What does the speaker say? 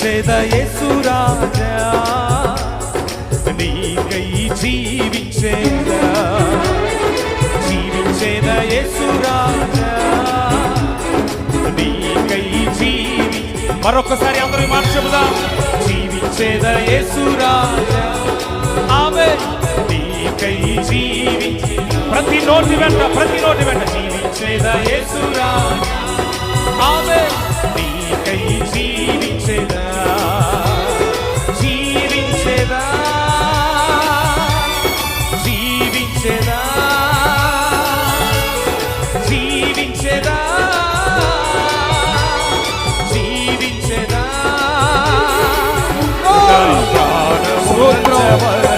జీవించేద యేసు రాజా నీకై జీవించేదా జీవించేద యేసు రాజా నీకై మరొకసారి అందరూ మాట చెబుదాం జీవించేద యేసు రాజా ఆమేన్ నీకై ప్రతి నోటి వెంట జీవించేద యేసు రాజా ఆమేన్ నీకై జీవించేదా జీవించేదా జీవించేదా జీవించేదా జీవించేదా ప్రాణము